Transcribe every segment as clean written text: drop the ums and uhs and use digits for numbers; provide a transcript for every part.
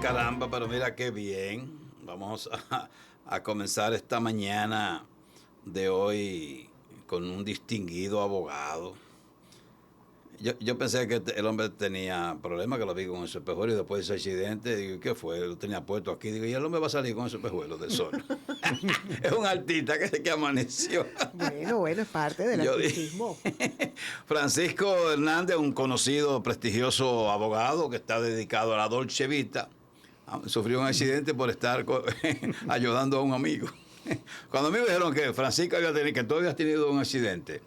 Caramba, pero mira qué bien. Vamos a comenzar esta mañana de hoy con un distinguido abogado. Yo pensé que el hombre tenía problemas, que lo vi con ese espejuelo y después de ese accidente, digo, ¿qué fue? Lo tenía puesto aquí, digo, y el hombre va a salir con ese espejuelo del sol. Es un artista que amaneció. Bueno, es parte del artistismo. Francisco Hernández, un conocido, prestigioso abogado que está dedicado a la Dolce Vita, sufrió un accidente por estar ayudando a un amigo. Cuando a mí me dijeron que Francisco que tú habías tenido un accidente,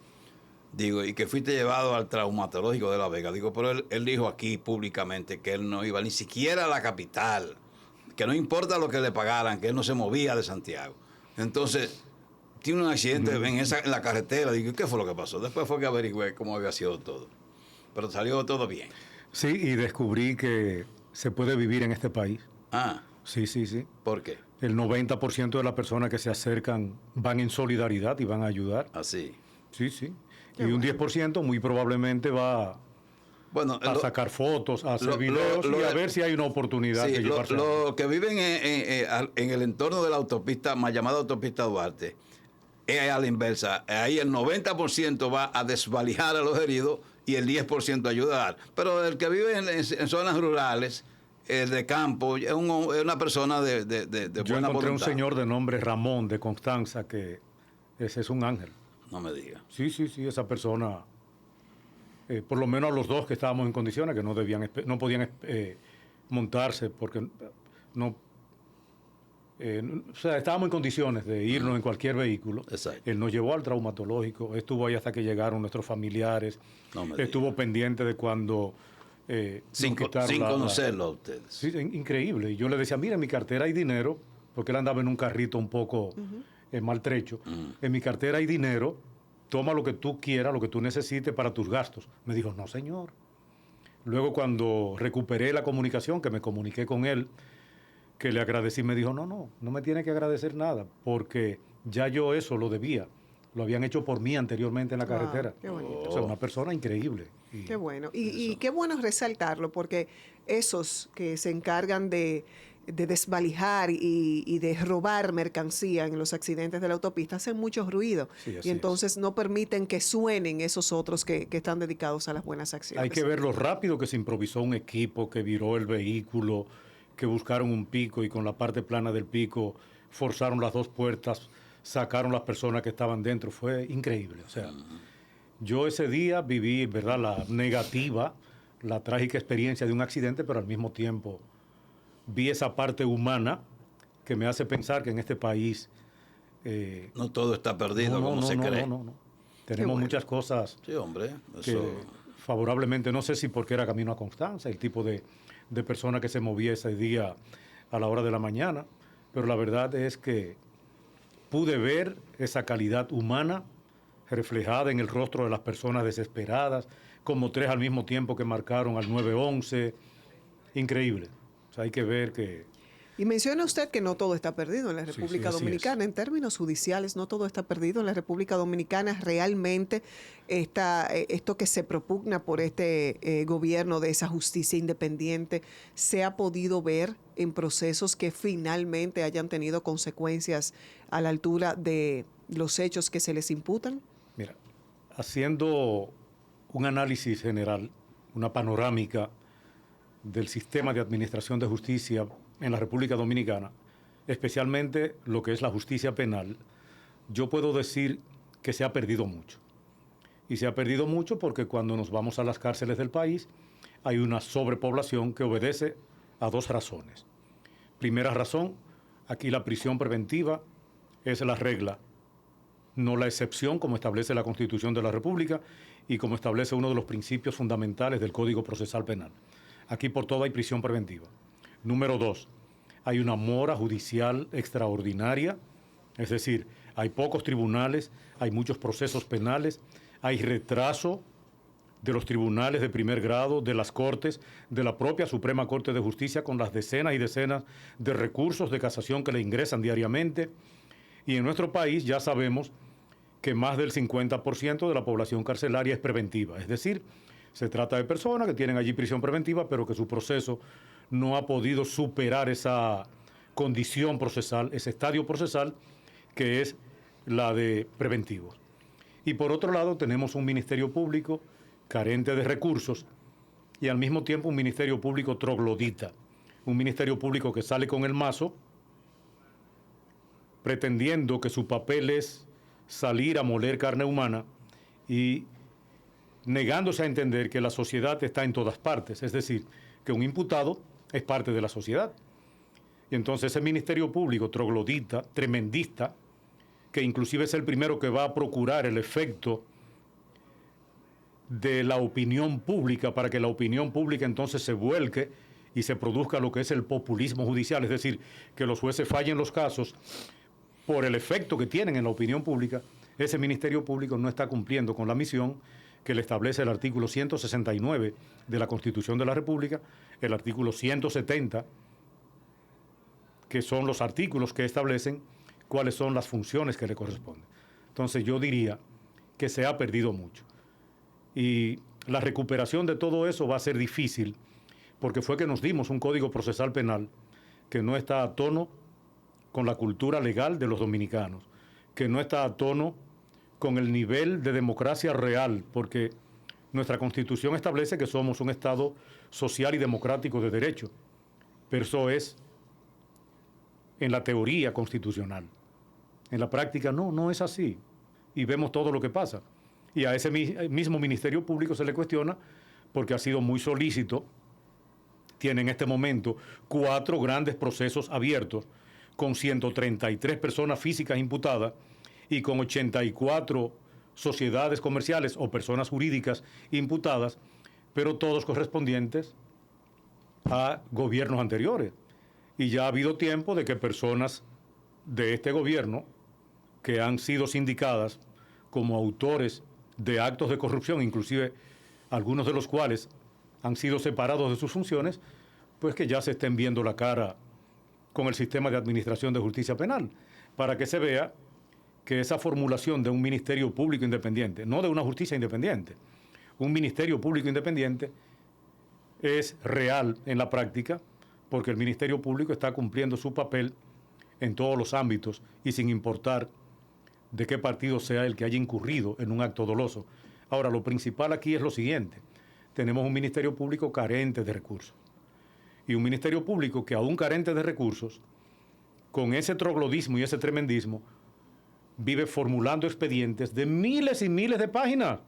digo, y que fuiste llevado al traumatológico de La Vega, digo, pero él dijo aquí públicamente que él no iba ni siquiera a la capital, que no importa lo que le pagaran, que él no se movía de Santiago. Entonces, tiene un accidente en la carretera, digo, ¿qué fue lo que pasó? Después fue que averigüé cómo había sido todo. Pero salió todo bien. Sí, y descubrí que se puede vivir en este país. Ah. Sí, sí, sí. ¿Por qué? El 90% de las personas que se acercan van en solidaridad y van a ayudar. Así. Sí, sí. Y un 10% muy probablemente va a sacar fotos, a hacer videos y a ver si hay una oportunidad de llevarse. Los que viven en el entorno de la autopista, más llamada autopista Duarte, es a la inversa. Ahí el 90% va a desvalijar a los heridos y el 10% a ayudar. Pero el que vive en zonas rurales, el de campo, es una persona de buena voluntad. Yo encontré un señor de nombre Ramón de Constanza que ese es un ángel. No me diga. Sí, sí, sí, esa persona, por lo menos los dos que estábamos en condiciones, que no podían montarse porque no, o sea, estábamos en condiciones de irnos en cualquier vehículo. Exacto. Él nos llevó al traumatológico, estuvo ahí hasta que llegaron nuestros familiares, estuvo pendiente de cuando... sin conocerlo a ustedes. Sí, increíble. Y yo le decía, mira, en mi cartera hay dinero, porque él andaba en un carrito un poco... maltrecho. En mi cartera hay dinero, toma lo que tú quieras, lo que tú necesites para tus gastos. Me dijo, no señor. Luego cuando recuperé la comunicación, que me comuniqué con él, que le agradecí, me dijo, no me tiene que agradecer nada, porque ya yo eso lo debía. Lo habían hecho por mí anteriormente en la carretera. Qué bonito. O sea, una persona increíble. Qué bueno. Y qué bueno resaltarlo, porque esos que se encargan de desvalijar y de robar mercancía en los accidentes de la autopista hacen mucho ruido. Sí, y entonces no permiten que suenen esos otros que están dedicados a las buenas acciones. Hay que ver lo rápido que se improvisó un equipo, que viró el vehículo, que buscaron un pico y con la parte plana del pico forzaron las dos puertas, sacaron las personas que estaban dentro. Fue increíble. O sea, yo ese día viví, ¿verdad?, la negativa, la trágica experiencia de un accidente, pero al mismo tiempo vi esa parte humana que me hace pensar que en este país... no todo está perdido como se cree. No. Tenemos muchas cosas que favorablemente, no sé si porque era camino a Constanza, el tipo de persona que se movía ese día a la hora de la mañana, pero la verdad es que pude ver esa calidad humana reflejada en el rostro de las personas desesperadas, como tres al mismo tiempo que marcaron al 911. Increíble. O sea, hay que ver que... Y menciona usted que no todo está perdido en la República Dominicana. En términos judiciales, no todo está perdido en la República Dominicana. Realmente esto que se propugna por este gobierno de esa justicia independiente se ha podido ver en procesos que finalmente hayan tenido consecuencias a la altura de los hechos que se les imputan. Mira, haciendo un análisis general, una panorámica del sistema de administración de justicia en la República Dominicana, especialmente lo que es la justicia penal, yo puedo decir que se ha perdido mucho. Y se ha perdido mucho porque cuando nos vamos a las cárceles del país hay una sobrepoblación que obedece a dos razones. Primera razón, aquí la prisión preventiva es la regla, no la excepción, como establece la Constitución de la República y como establece uno de los principios fundamentales del Código Procesal Penal. Aquí por todo hay prisión preventiva. Número 2, hay una mora judicial extraordinaria, es decir, hay pocos tribunales, hay muchos procesos penales, hay retraso de los tribunales de primer grado, de las Cortes, de la propia Suprema Corte de Justicia, con las decenas y decenas de recursos de casación que le ingresan diariamente. Y en nuestro país ya sabemos que más del 50% de la población carcelaria es preventiva, es decir, se trata de personas que tienen allí prisión preventiva, pero que su proceso no ha podido superar esa condición procesal, ese estadio procesal que es la de preventivos. Y por otro lado tenemos un Ministerio Público carente de recursos y al mismo tiempo un Ministerio Público troglodita, un Ministerio Público que sale con el mazo pretendiendo que su papel es salir a moler carne humana y negándose a entender que la sociedad está en todas partes, es decir, que un imputado es parte de la sociedad. Y entonces ese Ministerio Público troglodita, tremendista, que inclusive es el primero que va a procurar el efecto de la opinión pública para que la opinión pública entonces se vuelque y se produzca lo que es el populismo judicial, es decir, que los jueces fallen los casos por el efecto que tienen en la opinión pública. Ese Ministerio Público no está cumpliendo con la misión que le establece el artículo 169 de la Constitución de la República, el artículo 170, que son los artículos que establecen cuáles son las funciones que le corresponden. Entonces yo diría que se ha perdido mucho. Y la recuperación de todo eso va a ser difícil, porque fue que nos dimos un código procesal penal que no está a tono con la cultura legal de los dominicanos, que no está a tono con el nivel de democracia real, porque nuestra Constitución establece que somos un Estado social y democrático de derecho, pero eso es en la teoría constitucional. En la práctica no es así, y vemos todo lo que pasa. Y a ese mismo Ministerio Público se le cuestiona porque ha sido muy solícito. Tiene en este momento 4 grandes procesos abiertos con 133 personas físicas imputadas y con 84 sociedades comerciales o personas jurídicas imputadas, pero todos correspondientes a gobiernos anteriores. Y ya ha habido tiempo de que personas de este gobierno que han sido sindicadas como autores de actos de corrupción, inclusive algunos de los cuales han sido separados de sus funciones, pues que ya se estén viendo la cara con el sistema de administración de justicia penal, para que se vea que esa formulación de un Ministerio Público independiente, no de una justicia independiente, un Ministerio Público independiente es real en la práctica, porque el Ministerio Público está cumpliendo su papel en todos los ámbitos y sin importar de qué partido sea el que haya incurrido en un acto doloso. Ahora, lo principal aquí es lo siguiente. Tenemos un Ministerio Público carente de recursos. Y un Ministerio Público que, aún carente de recursos, con ese troglodismo y ese tremendismo, vive formulando expedientes de miles y miles de páginas,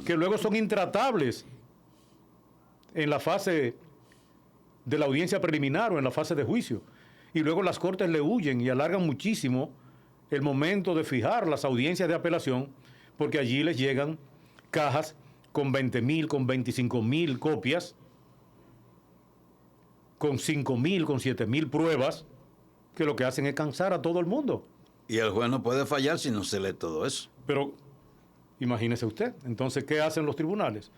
que luego son intratables en la fase de la audiencia preliminar o en la fase de juicio. Y luego las cortes le huyen y alargan muchísimo el momento de fijar las audiencias de apelación, porque allí les llegan cajas con 20,000, con 25,000 copias, con 5,000, con 7,000 pruebas, que lo que hacen es cansar a todo el mundo. Y el juez no puede fallar si no se lee todo eso. Pero imagínese usted, entonces, ¿qué hacen los tribunales?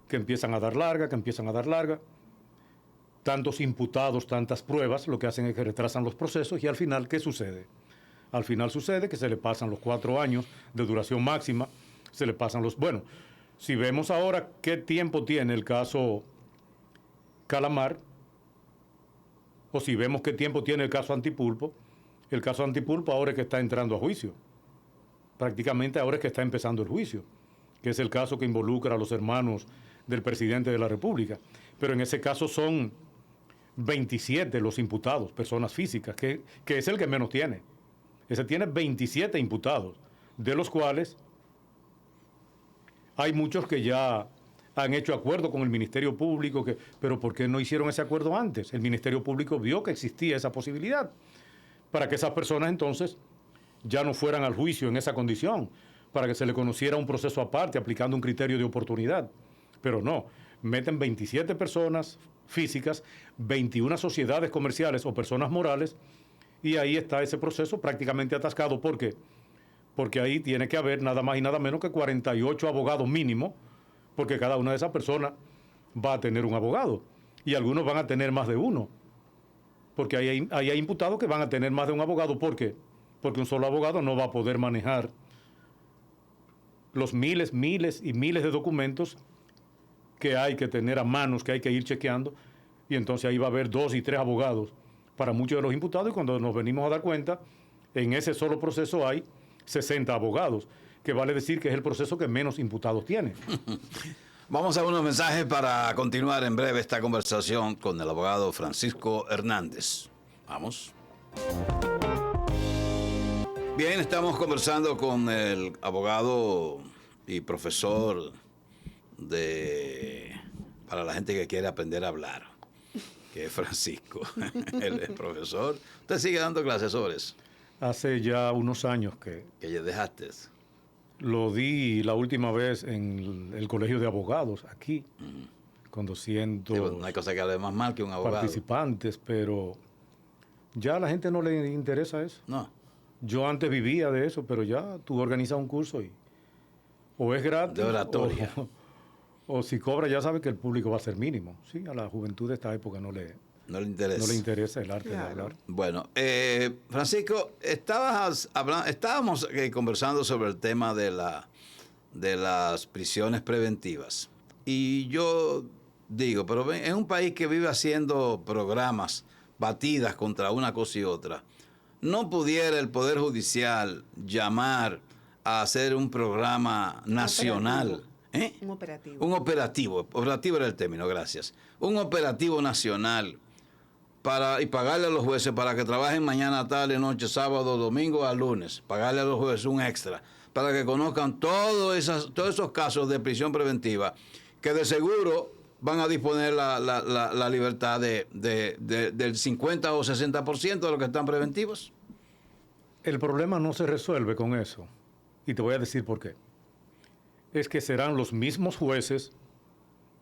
Que empiezan a dar larga, tantos imputados, tantas pruebas, lo que hacen es que retrasan los procesos y al final, ¿qué sucede? Al final sucede que se le pasan los 4 años de duración máxima, se le pasan los... Bueno, si vemos ahora qué tiempo tiene el caso Calamar, o si vemos qué tiempo tiene el caso Antipulpo ahora es que está entrando a juicio. Prácticamente ahora es que está empezando el juicio, que es el caso que involucra a los hermanos del presidente de la República. Pero en ese caso son 27 los imputados, personas físicas, que es el que menos tiene. Ese tiene 27 imputados, de los cuales hay muchos que ya han hecho acuerdo con el Ministerio Público, pero ¿por qué no hicieron ese acuerdo antes? El Ministerio Público vio que existía esa posibilidad, para que esas personas entonces ya no fueran al juicio en esa condición, para que se le conociera un proceso aparte, aplicando un criterio de oportunidad. Pero no, meten 27 personas físicas, 21 sociedades comerciales o personas morales, y ahí está ese proceso prácticamente atascado. ¿Por qué? Porque ahí tiene que haber nada más y nada menos que 48 abogados mínimo, porque cada una de esas personas va a tener un abogado, y algunos van a tener más de uno, porque ahí hay imputados que van a tener más de un abogado. ¿Por qué? Porque un solo abogado no va a poder manejar los miles y miles de documentos que hay que tener a manos, que hay que ir chequeando, y entonces ahí va a haber 2 y 3 abogados para muchos de los imputados, y cuando nos venimos a dar cuenta, en ese solo proceso hay 60 abogados, que vale decir que es el proceso que menos imputados tiene. Vamos a unos mensajes para continuar en breve esta conversación con el abogado Francisco Hernández. Vamos. Bien, estamos conversando con el abogado y profesor para la gente que quiere aprender a hablar, que es Francisco. Él es profesor. ¿Usted sigue dando clases sobre eso? Hace ya unos años que ya dejaste eso. Lo di la última vez en el Colegio de Abogados, aquí, con 200 no hay cosa que hable más mal que un abogado. Participantes, pero ya a la gente no le interesa eso. No. Yo antes vivía de eso, pero ya tú organizas un curso y o es gratis. De oratoria. O si cobra, ya sabes que el público va a ser mínimo. Sí, a la juventud de esta época no le interesa el arte de hablar. Bueno, Francisco, estábamos conversando sobre el tema de las prisiones preventivas. Y yo digo, pero en un país que vive haciendo programas, batidas contra una cosa y otra, ¿no pudiera el Poder Judicial llamar a hacer un programa nacional? Un operativo. Un operativo. Operativo era el término, gracias. Un operativo nacional y pagarle a los jueces para que trabajen mañana, tarde, noche, sábado, domingo a lunes. Pagarle a los jueces un extra para que conozcan todos esos casos de prisión preventiva que de seguro van a disponer la libertad del 50 o 60% de los que están preventivos. El problema no se resuelve con eso. Y te voy a decir por qué. Es que serán los mismos jueces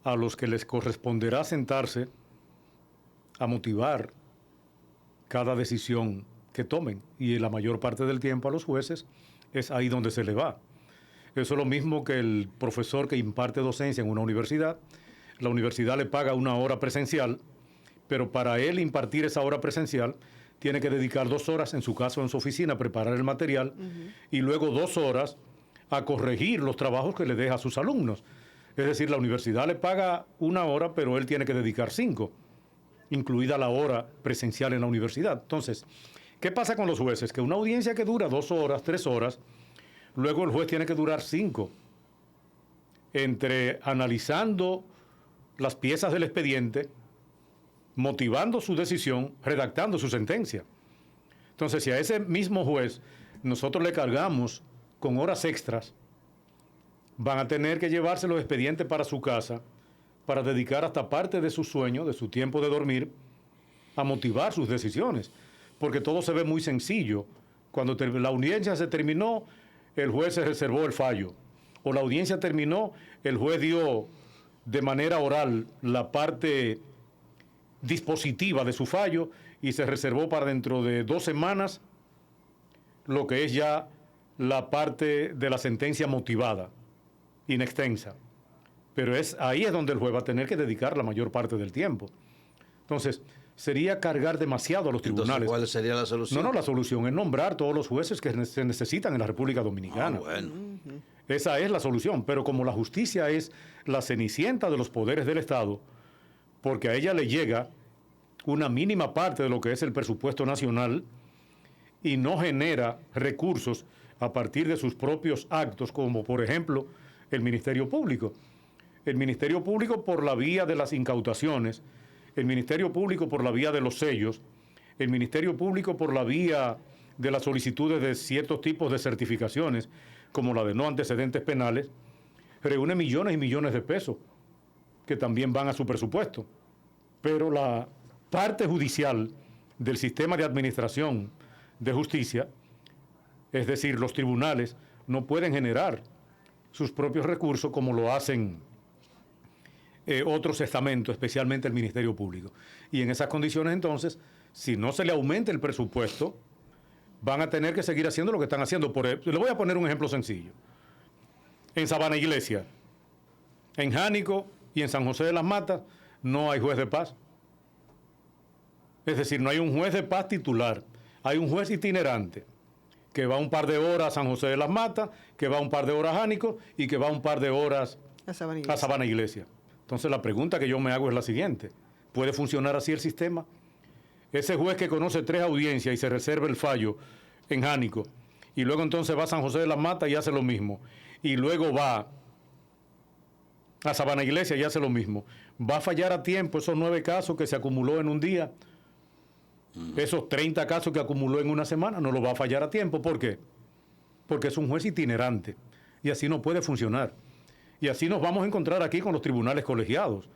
a los que les corresponderá sentarse a motivar cada decisión que tomen. Y la mayor parte del tiempo a los jueces es ahí donde se le va. Eso es lo mismo que el profesor que imparte docencia en una universidad. La universidad le paga una hora presencial, pero para él impartir esa hora presencial tiene que dedicar 2 horas, en su caso en su oficina, a preparar el material, y luego 2 horas a corregir los trabajos que le deja a sus alumnos. Es decir, la universidad le paga 1 hora, pero él tiene que dedicar 5, incluida la hora presencial en la universidad. Entonces, ¿qué pasa con los jueces? Que una audiencia que dura 2 horas, 3 horas, luego el juez tiene que durar 5, entre analizando las piezas del expediente, motivando su decisión, redactando su sentencia. Entonces, si a ese mismo juez nosotros le cargamos con horas extras, van a tener que llevarse los expedientes para su casa para dedicar hasta parte de su sueño, de su tiempo de dormir, a motivar sus decisiones. Porque todo se ve muy sencillo. Cuando la audiencia se terminó, el juez se reservó el fallo. O la audiencia terminó, el juez dio de manera oral la parte dispositiva de su fallo y se reservó para dentro de 2 semanas lo que es ya la parte de la sentencia motivada, inextensa. Pero ahí es donde el juez va a tener que dedicar la mayor parte del tiempo. Entonces, sería cargar demasiado a los tribunales. Entonces, ¿cuál sería la solución? No, la solución es nombrar todos los jueces que se necesitan en la República Dominicana. Bueno. Esa es la solución, pero como la justicia es la cenicienta de los poderes del Estado, porque a ella le llega una mínima parte de lo que es el presupuesto nacional y no genera recursos a partir de sus propios actos, como por ejemplo el Ministerio Público. El Ministerio Público por la vía de las incautaciones, el Ministerio Público por la vía de los sellos, el Ministerio Público por la vía de las solicitudes de ciertos tipos de certificaciones, como la de no antecedentes penales, reúne millones y millones de pesos que también van a su presupuesto. Pero la parte judicial del sistema de administración de justicia, es decir, los tribunales, no pueden generar sus propios recursos como lo hacen otros estamentos, especialmente el Ministerio Público. Y en esas condiciones, entonces, si no se le aumenta el presupuesto, van a tener que seguir haciendo lo que están haciendo. Le voy a poner un ejemplo sencillo. En Sabana Iglesia, en Jánico y en San José de las Matas no hay juez de paz. Es decir, no hay un juez de paz titular. Hay un juez itinerante que va un par de horas a San José de las Matas, que va un par de horas a Jánico y que va un par de horas a Sabana Iglesia. Entonces la pregunta que yo me hago es la siguiente. ¿Puede funcionar así el sistema? Ese juez que conoce 3 audiencias y se reserva el fallo en Jánico, y luego entonces va a San José de la Mata y hace lo mismo, y luego va a Sabana Iglesia y hace lo mismo, ¿va a fallar a tiempo esos 9 casos que se acumuló en un día? Esos 30 casos que acumuló en una semana, no lo va a fallar a tiempo. ¿Por qué? Porque es un juez itinerante y así no puede funcionar. Y así nos vamos a encontrar aquí con los tribunales colegiados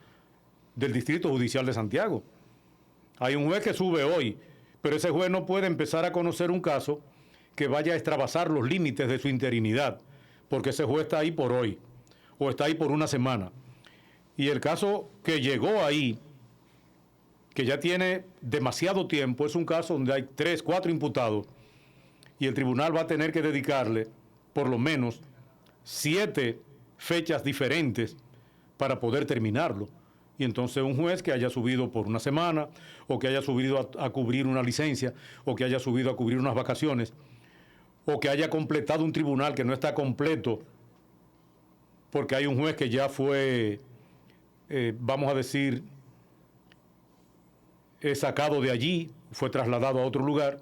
del Distrito Judicial de Santiago. Hay un juez que sube hoy, pero ese juez no puede empezar a conocer un caso que vaya a extravasar los límites de su interinidad, porque ese juez está ahí por hoy o está ahí por una semana. Y el caso que llegó ahí, que ya tiene demasiado tiempo, es un caso donde hay 3, 4 imputados y el tribunal va a tener que dedicarle por lo menos 7 fechas diferentes para poder terminarlo. Y entonces un juez que haya subido por una semana o que haya subido a cubrir una licencia o que haya subido a cubrir unas vacaciones o que haya completado un tribunal que no está completo porque hay un juez que ya fue, vamos a decir, sacado de allí, fue trasladado a otro lugar,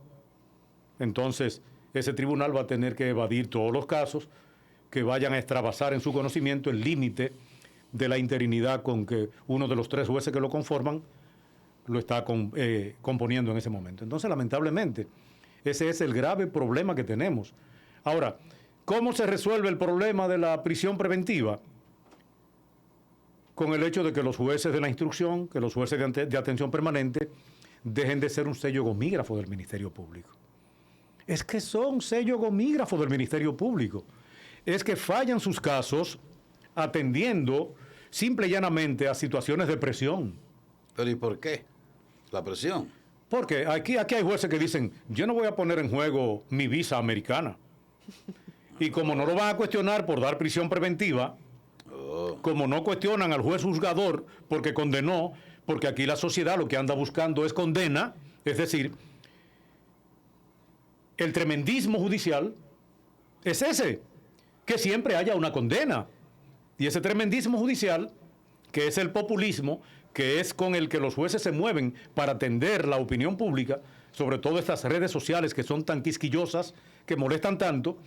entonces ese tribunal va a tener que evadir todos los casos que vayan a extravasar en su conocimiento el límite de la interinidad con que uno de los 3 jueces que lo conforman lo está componiendo en ese momento. Entonces, lamentablemente, ese es el grave problema que tenemos. Ahora, ¿cómo se resuelve el problema de la prisión preventiva? Con el hecho de que los jueces de la instrucción, que los jueces de atención permanente, dejen de ser un sello gomígrafo del Ministerio Público. Es que son sello gomígrafo del Ministerio Público. Es que fallan sus casos atendiendo simple y llanamente a situaciones de presión. ¿Pero y por qué? La presión. Porque aquí hay jueces que dicen, yo no voy a poner en juego mi visa americana. Y como no lo van a cuestionar por dar prisión preventiva, como no cuestionan al juez juzgador porque condenó, porque aquí la sociedad lo que anda buscando es condena, es decir, el tremendismo judicial es ese, que siempre haya una condena. Y ese tremendismo judicial, que es el populismo, que es con el que los jueces se mueven para atender la opinión pública, sobre todo estas redes sociales que son tan quisquillosas, que molestan tanto.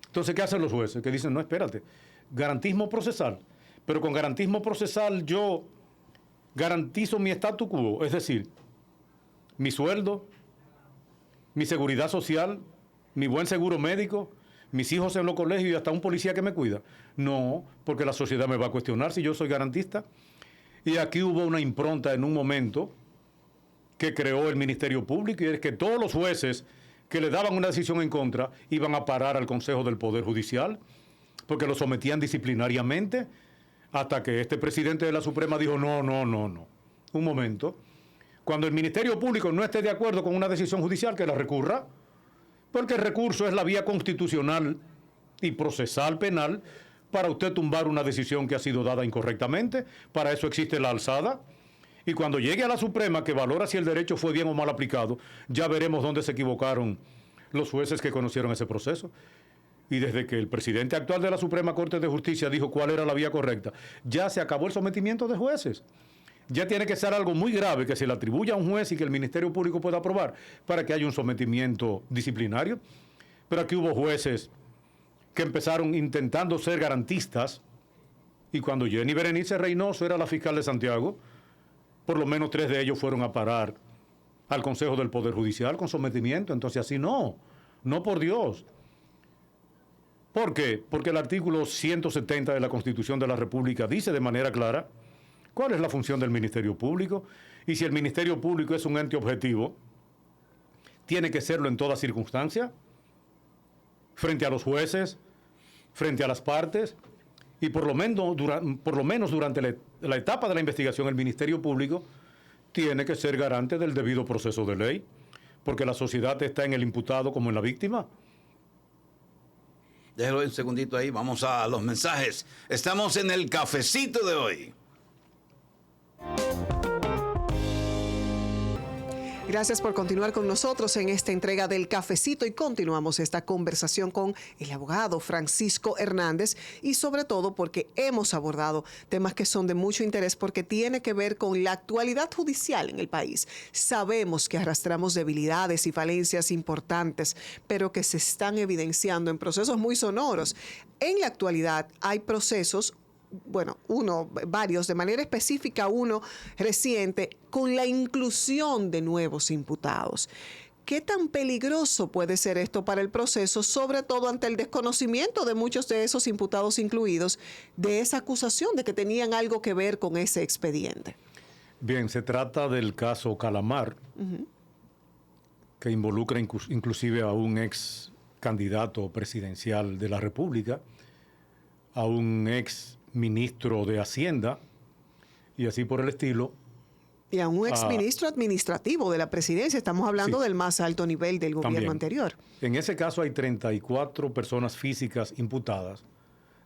Entonces, ¿qué hacen los jueces? Que dicen, no, espérate, garantismo procesal. Pero con garantismo procesal yo garantizo mi statu quo, es decir, mi sueldo, mi seguridad social, mi buen seguro médico, mis hijos en los colegios y hasta un policía que me cuida. No, porque la sociedad me va a cuestionar si yo soy garantista. Y aquí hubo una impronta en un momento que creó el Ministerio Público, y es que todos los jueces que le daban una decisión en contra iban a parar al Consejo del Poder Judicial, porque lo sometían disciplinariamente, hasta que este presidente de la Suprema dijo, no. Un momento. Cuando el Ministerio Público no esté de acuerdo con una decisión judicial, que la recurra, porque el recurso es la vía constitucional y procesal penal para usted tumbar una decisión que ha sido dada incorrectamente. Para eso existe la alzada. Y cuando llegue a la Suprema, que valora si el derecho fue bien o mal aplicado, ya veremos dónde se equivocaron los jueces que conocieron ese proceso. Y desde que el presidente actual de la Suprema Corte de Justicia dijo cuál era la vía correcta, ya se acabó el sometimiento de jueces. Ya tiene que ser algo muy grave que se le atribuya a un juez y que el Ministerio Público pueda aprobar para que haya un sometimiento disciplinario. Pero aquí hubo jueces que empezaron intentando ser garantistas, y cuando Jenny Berenice Reynoso era la fiscal de Santiago, por lo menos 3 de ellos fueron a parar al Consejo del Poder Judicial con sometimiento. Entonces así no por Dios. ¿Por qué? Porque el artículo 170 de la Constitución de la República dice de manera clara cuál es la función del Ministerio Público, y si el Ministerio Público es un ente objetivo, tiene que serlo en toda circunstancia, frente a los jueces, frente a las partes, y por lo menos durante la etapa de la investigación, el Ministerio Público tiene que ser garante del debido proceso de ley, porque la sociedad está en el imputado como en la víctima. Déjelo un segundito ahí, vamos a los mensajes. Estamos en el cafecito de hoy. Gracias por continuar con nosotros en esta entrega del Cafecito y continuamos esta conversación con el abogado Francisco Hernández y sobre todo porque hemos abordado temas que son de mucho interés porque tiene que ver con la actualidad judicial en el país. Sabemos que arrastramos debilidades y falencias importantes, pero que se están evidenciando en procesos muy sonoros. En la actualidad hay procesos, varios, de manera específica uno reciente, con la inclusión de nuevos imputados. ¿Qué tan peligroso puede ser esto para el proceso, sobre todo ante el desconocimiento de muchos de esos imputados incluidos, de esa acusación de que tenían algo que ver con ese expediente? Bien, se trata del caso Calamar, que involucra inclusive a un ex candidato presidencial de la República, a un ex ministro de Hacienda y así por el estilo. Y a un exministro administrativo de la presidencia. Estamos hablando del más alto nivel del gobierno anterior. En ese caso hay 34 personas físicas imputadas,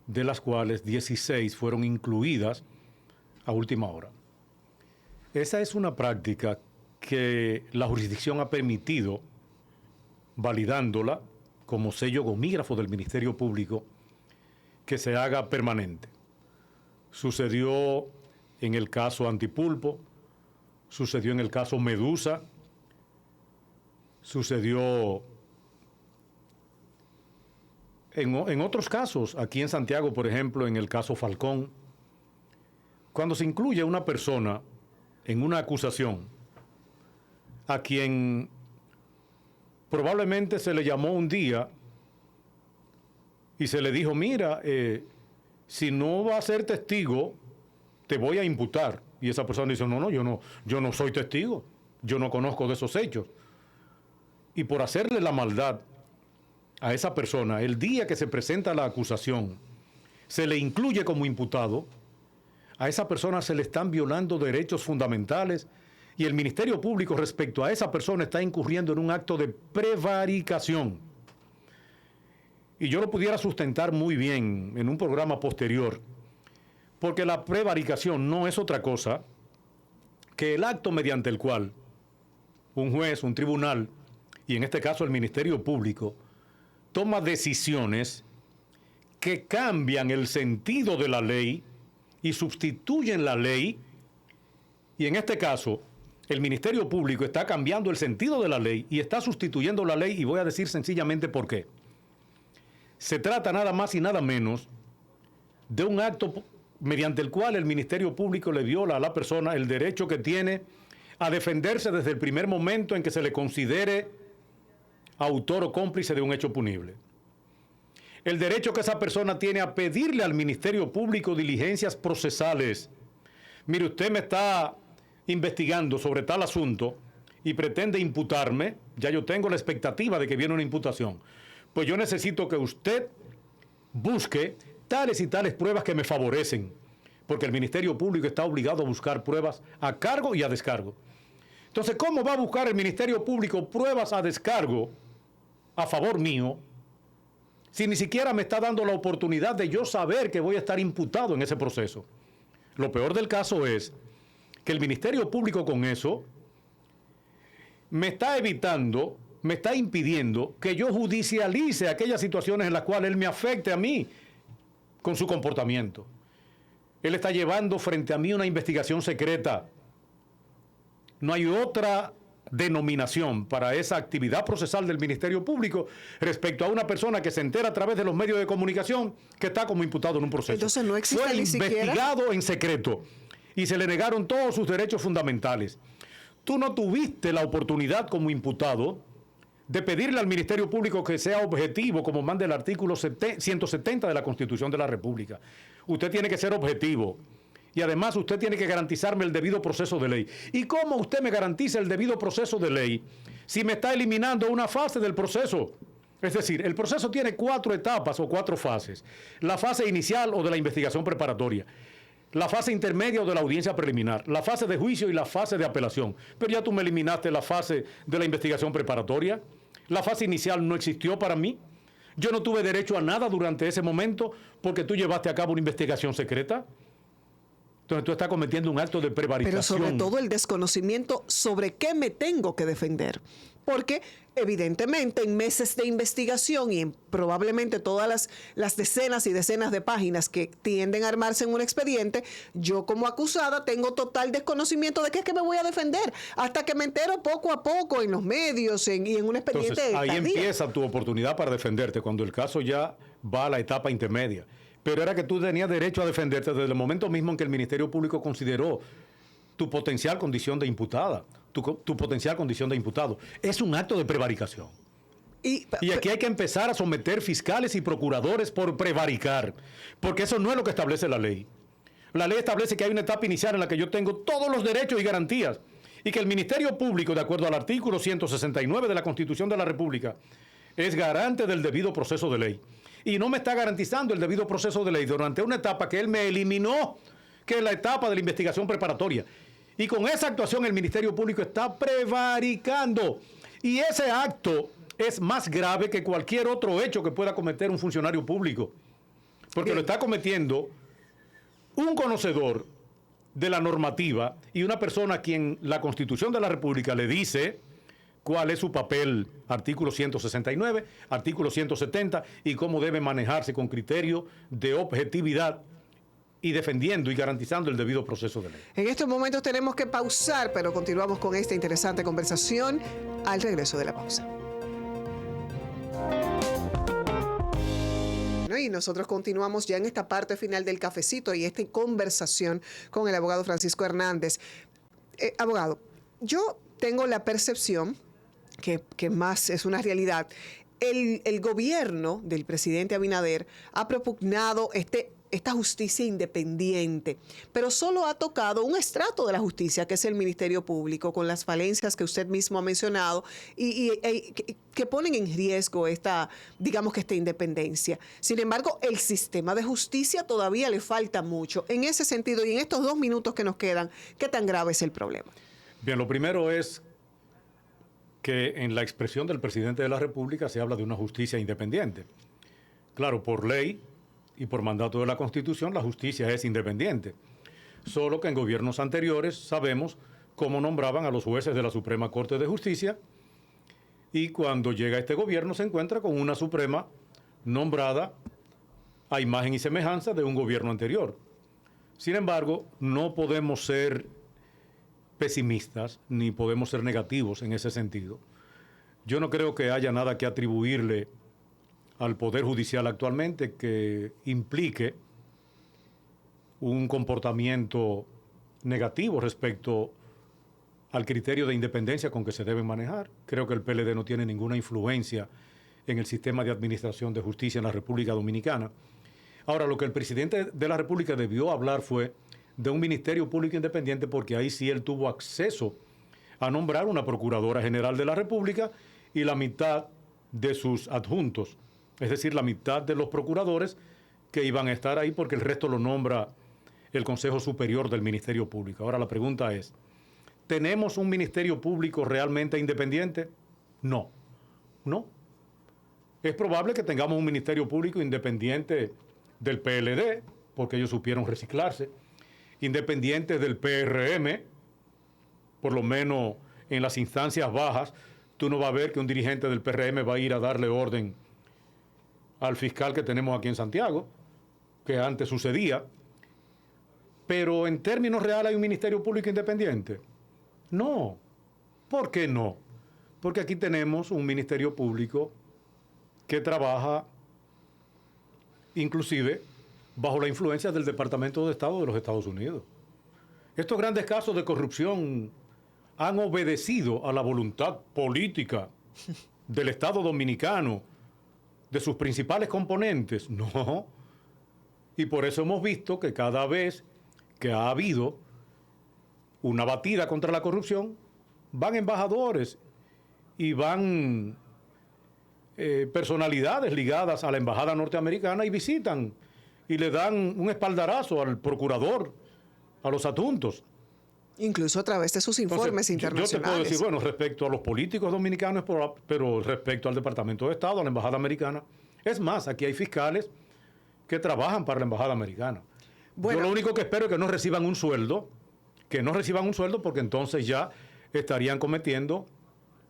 de las cuales 16 fueron incluidas a última hora. Esa es una práctica que la jurisdicción ha permitido, validándola como sello gomígrafo del Ministerio Público, que se haga permanente. Sucedió en el caso Antipulpo, sucedió en el caso Medusa, sucedió en otros casos, aquí en Santiago, por ejemplo, en el caso Falcón. Cuando se incluye a una persona en una acusación a quien probablemente se le llamó un día y se le dijo, mira, si no va a ser testigo, te voy a imputar. Y esa persona dice, no, yo no soy testigo, yo no conozco de esos hechos. Y por hacerle la maldad a esa persona, el día que se presenta la acusación, se le incluye como imputado, a esa persona se le están violando derechos fundamentales y el Ministerio Público respecto a esa persona está incurriendo en un acto de prevaricación. Y yo lo pudiera sustentar muy bien en un programa posterior, porque la prevaricación no es otra cosa que el acto mediante el cual un juez, un tribunal, y en este caso el Ministerio Público, toma decisiones que cambian el sentido de la ley y sustituyen la ley, y en este caso el Ministerio Público está cambiando el sentido de la ley y está sustituyendo la ley, y voy a decir sencillamente por qué. Se trata nada más y nada menos de un acto mediante el cual el Ministerio Público le viola a la persona el derecho que tiene a defenderse desde el primer momento en que se le considere autor o cómplice de un hecho punible. El derecho que esa persona tiene a pedirle al Ministerio Público diligencias procesales. Mire, usted me está investigando sobre tal asunto y pretende imputarme, ya yo tengo la expectativa de que viene una imputación. Pues yo necesito que usted busque tales y tales pruebas que me favorecen, porque el Ministerio Público está obligado a buscar pruebas a cargo y a descargo. Entonces, ¿cómo va a buscar el Ministerio Público pruebas a descargo a favor mío si ni siquiera me está dando la oportunidad de yo saber que voy a estar imputado en ese proceso? Lo peor del caso es que el Ministerio Público con eso me está evitando, me está impidiendo que yo judicialice aquellas situaciones en las cuales él me afecte a mí con su comportamiento. Él está llevando frente a mí una investigación secreta. No hay otra denominación para esa actividad procesal del Ministerio Público respecto a una persona que se entera a través de los medios de comunicación que está como imputado en un proceso. Entonces no existe Fue ni investigado en secreto y se le negaron todos sus derechos fundamentales. Tú no tuviste la oportunidad como imputado de pedirle al Ministerio Público que sea objetivo, como manda el artículo 170 de la Constitución de la República. Usted tiene que ser objetivo. Y además usted tiene que garantizarme el debido proceso de ley. ¿Y cómo usted me garantiza el debido proceso de ley si me está eliminando una fase del proceso? Es decir, el proceso tiene 4 etapas o 4 fases. La fase inicial o de la investigación preparatoria, la fase intermedia o de la audiencia preliminar, la fase de juicio y la fase de apelación. Pero ya tú me eliminaste la fase de la investigación preparatoria. La fase inicial no existió para mí. Yo no tuve derecho a nada durante ese momento porque tú llevaste a cabo una investigación secreta. Entonces tú estás cometiendo un acto de prevaricación. Pero sobre todo el desconocimiento sobre qué me tengo que defender. Porque evidentemente en meses de investigación y en probablemente todas las decenas y decenas de páginas que tienden a armarse en un expediente, yo como acusada tengo total desconocimiento de qué es que me voy a defender, hasta que me entero poco a poco en los medios y en un expediente. Entonces, ahí tardío. empieza tu oportunidad para defenderte, cuando el caso ya va a la etapa intermedia. Pero era que tú tenías derecho a defenderte desde el momento mismo en que el Ministerio Público consideró tu potencial condición de imputada, tu potencial condición de imputado. Es un acto de prevaricación. Y aquí hay que empezar a someter fiscales y procuradores por prevaricar, porque eso no es lo que establece la ley. La ley establece que hay una etapa inicial en la que yo tengo todos los derechos y garantías, y que el Ministerio Público, de acuerdo al artículo 169 de la Constitución de la República, es garante del debido proceso de ley. Y no me está garantizando el debido proceso de ley durante una etapa que él me eliminó, que es la etapa de la investigación preparatoria. Y con esa actuación el Ministerio Público está prevaricando. Y ese acto es más grave que cualquier otro hecho que pueda cometer un funcionario público. Porque lo está cometiendo un conocedor de la normativa y una persona a quien la Constitución de la República le dice cuál es su papel, artículo 169, artículo 170, y cómo debe manejarse con criterio de objetividad y defendiendo y garantizando el debido proceso de ley. En estos momentos tenemos que pausar, pero continuamos con esta interesante conversación al regreso de la pausa. Y nosotros continuamos ya en esta parte final del cafecito y esta conversación con el abogado Francisco Hernández. Abogado, yo tengo la percepción que más es una realidad. El gobierno del presidente Abinader ha propugnado esta justicia independiente, pero solo ha tocado un estrato de la justicia, que es el Ministerio Público, con las falencias que usted mismo ha mencionado y que ponen en riesgo esta independencia. Sin embargo, el sistema de justicia todavía le falta mucho. En ese sentido, y en estos 2 minutos que nos quedan, ¿qué tan grave es el problema? Bien, lo primero es que en la expresión del presidente de la República se habla de una justicia independiente. Claro, por ley y por mandato de la Constitución, la justicia es independiente. Solo que en gobiernos anteriores sabemos cómo nombraban a los jueces de la Suprema Corte de Justicia, y cuando llega este gobierno se encuentra con una Suprema nombrada a imagen y semejanza de un gobierno anterior. Sin embargo, no podemos ser pesimistas ni podemos ser negativos en ese sentido. Yo no creo que haya nada que atribuirle al Poder Judicial actualmente que implique un comportamiento negativo respecto al criterio de independencia con que se deben manejar. Creo que el PLD no tiene ninguna influencia en el sistema de administración de justicia en la República Dominicana. Ahora, lo que el presidente de la República debió hablar fue de un Ministerio Público Independiente, porque ahí sí él tuvo acceso a nombrar una Procuradora General de la República y la mitad de sus adjuntos, es decir, la mitad de los procuradores que iban a estar ahí, porque el resto lo nombra el Consejo Superior del Ministerio Público. Ahora la pregunta es, ¿tenemos un Ministerio Público realmente independiente? No. Es probable que tengamos un Ministerio Público independiente del PLD, porque ellos supieron reciclarse, independiente del PRM, por lo menos en las instancias bajas. Tú no vas a ver que un dirigente del PRM va a ir a darle orden al fiscal que tenemos aquí en Santiago, que antes sucedía. Pero en términos reales, ¿hay un Ministerio Público independiente? No. ¿Por qué no? Porque aquí tenemos un Ministerio Público que trabaja inclusive bajo la influencia del Departamento de Estado de los Estados Unidos. Estos grandes casos de corrupción han obedecido a la voluntad política del Estado dominicano, de sus principales componentes. No. Y por eso hemos visto que cada vez que ha habido una batida contra la corrupción, van embajadores y van personalidades ligadas a la embajada norteamericana y visitan y le dan un espaldarazo al procurador, a los adjuntos. Incluso a través de sus informes internacionales. Yo te puedo decir, bueno, respecto a los políticos dominicanos, pero respecto al Departamento de Estado, a la embajada americana. Es más, aquí hay fiscales que trabajan para la embajada americana. Bueno, yo lo único que espero es que no reciban un sueldo, porque entonces ya estarían cometiendo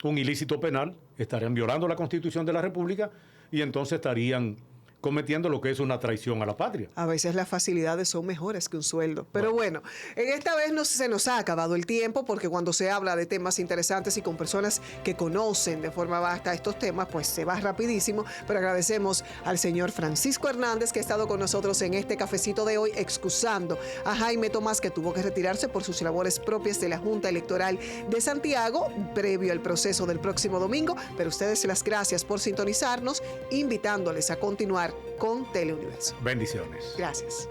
un ilícito penal, estarían violando la Constitución de la República y entonces estarían cometiendo lo que es una traición a la patria. a veces las facilidades son mejores que un sueldo. Pero bueno, en esta vez se nos ha acabado el tiempo, porque cuando se habla de temas interesantes y con personas que conocen de forma vasta estos temas, pues se va rapidísimo. Pero agradecemos al señor Francisco Hernández, que ha estado con nosotros en este cafecito de hoy, excusando a Jaime Tomás, que tuvo que retirarse por sus labores propias de la Junta Electoral de Santiago, previo al proceso del próximo domingo. Pero ustedes las gracias por sintonizarnos, invitándoles a continuar con Teleuniverso. Bendiciones. Gracias.